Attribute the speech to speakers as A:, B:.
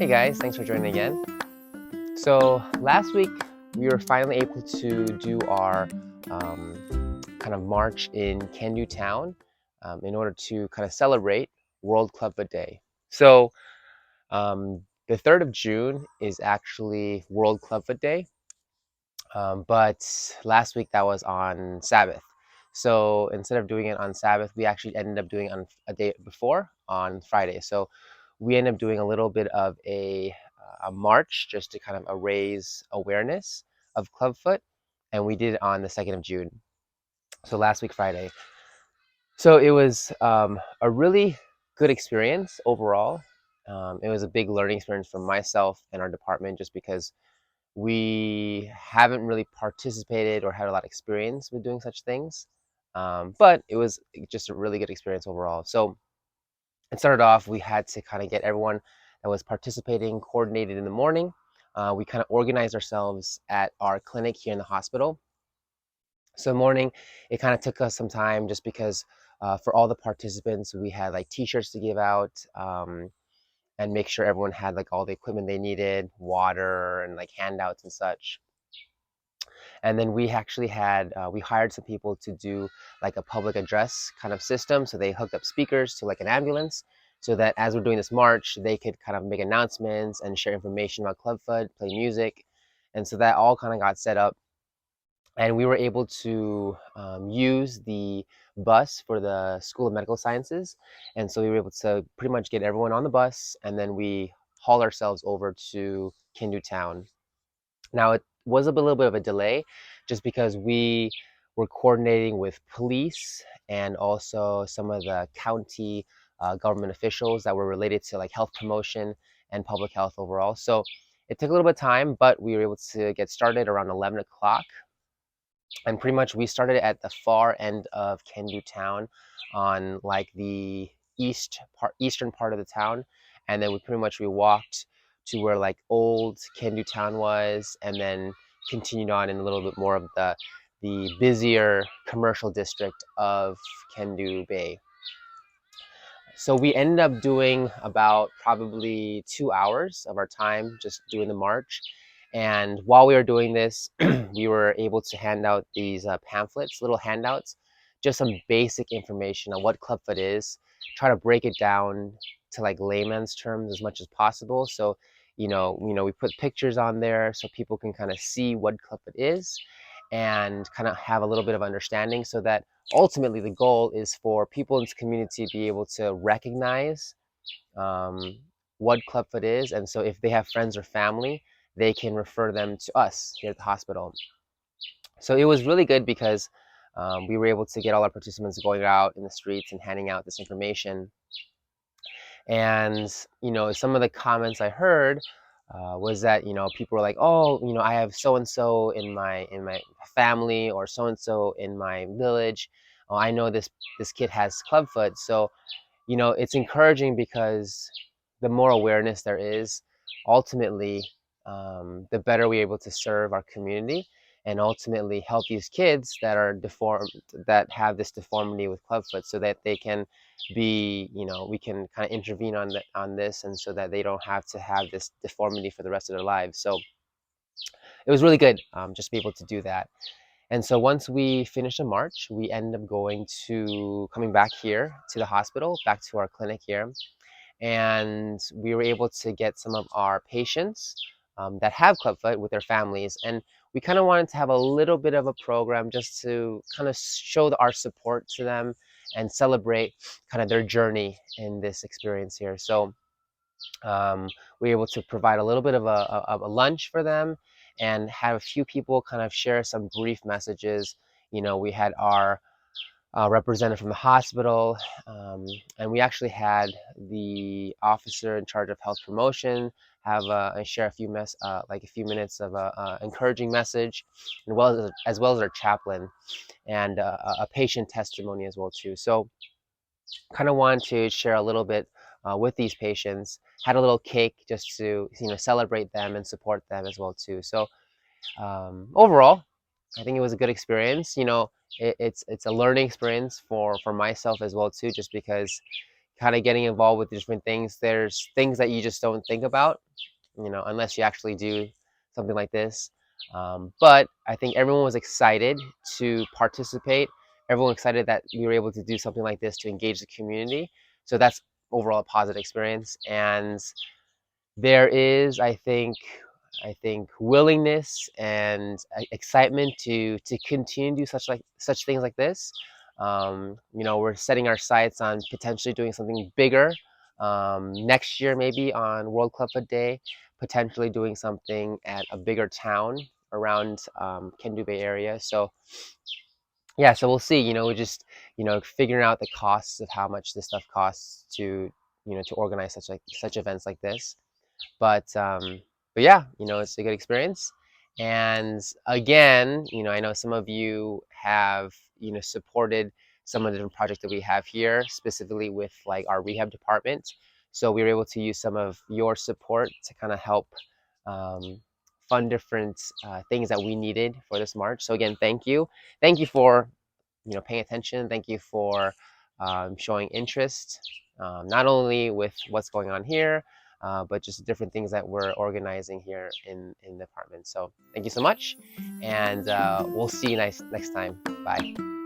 A: Hey guys, thanks for joining again. So last week we were finally able to do our kind of march in Kendu town in order to kind of celebrate World Clubfoot Day. So the 3rd of June is actually World Clubfoot Day, but last week that was on Sabbath. So instead of doing it on Sabbath, we actually ended up doing it on a day before on Friday. So we ended up doing a little bit of a march just to kind of raise awareness of Clubfoot, and we did it on the 2nd of June. So last week Friday. So it was a really good experience overall. It was a big learning experience for myself and our department, just because we haven't really participated or had a lot of experience with doing such things. But it was just a really good experience overall. So it started off, we had to kind of get everyone that was participating coordinated in the morning. We kind of organized ourselves at our clinic here in the hospital. So morning, it kind of took us some time just because for all the participants, we had like t-shirts to give out, and make sure everyone had like all the equipment they needed, water and like handouts and such. And then we actually had we hired some people to do like a public address kind of system. So they hooked up speakers to like an ambulance, so that as we're doing this march, they could kind of make announcements and share information about Clubfoot, play music. And so that all kind of got set up, and we were able to use the bus for the School of Medical Sciences. And so we were able to pretty much get everyone on the bus, and then we haul ourselves over to Kendu town. Now, it was a little bit of a delay just because we were coordinating with police and also some of the county government officials that were related to like health promotion and public health overall. So it took a little bit of time, but we were able to get started around 11 o'clock. And pretty much we started at the far end of Kendu town on like the eastern part of the town. And then we walked to where like old Kendu town was, and then continued on in a little bit more of the busier commercial district of Kendu Bay. So we ended up doing about probably 2 hours of our time just doing the march. And while we were doing this, we were able to hand out these pamphlets, little handouts, just some basic information on what Clubfoot is, try to break it down to like layman's terms as much as possible. So, we put pictures on there so people can kind of see what Clubfoot is and kind of have a little bit of understanding, so that ultimately the goal is for people in this community to be able to recognize um, what Clubfoot is. And so if they have friends or family, they can refer them to us here at the hospital. So it was really good because we were able to get all our participants going out in the streets and handing out this information. And some of the comments I heard was that people were like, oh, I have so and so in my family, or so and so in my village. Oh, I know this kid has Clubfoot. So it's encouraging because the more awareness there is, ultimately, the better we're able to serve our community and ultimately help these kids that are deformed, that have this deformity with Clubfoot, so that they can be, we can kind of intervene on this, and so that they don't have to have this deformity for the rest of their lives. So it was really good, just to be able to do that. And so once we finished the march, we ended up coming back here to the hospital, back to our clinic here. And we were able to get some of our patients that have Clubfoot with their families. And we kind of wanted to have a little bit of a program just to kind of show our support to them and celebrate kind of their journey in this experience here. So we were able to provide a little bit of a lunch for them, and have a few people kind of share some brief messages. We had our representative from the hospital, and we actually had the officer in charge of health promotion have share a few minutes of a encouraging message, as well as our chaplain, and a patient testimony as well too. So kind of wanted to share a little bit with these patients. Had a little cake just to celebrate them and support them as well too. So overall, I think it was a good experience. It's a learning experience for myself as well too, just because kind of getting involved with different things. There's things that you just don't think about, unless you actually do something like this. But I think everyone was excited to participate. Everyone excited that we were able to do something like this to engage the community. So that's overall a positive experience. And there is, I think willingness and excitement to continue to do such things like this. We're setting our sights on potentially doing something bigger next year, maybe on World Clubfoot Day, potentially doing something at a bigger town around Kendu Bay area. So yeah, so we'll see. We're just figuring out the costs of how much this stuff costs to organize such events like this. But yeah, it's a good experience. And again, I know some of you have supported some of the different projects that we have here, specifically with like our rehab department. So we were able to use some of your support to kind of help um, fund different things that we needed for this march. So again, thank you for paying attention. Thank you for showing interest, not only with what's going on here, but just different things that we're organizing here in the apartment. So thank you so much, and we'll see you next time. Bye.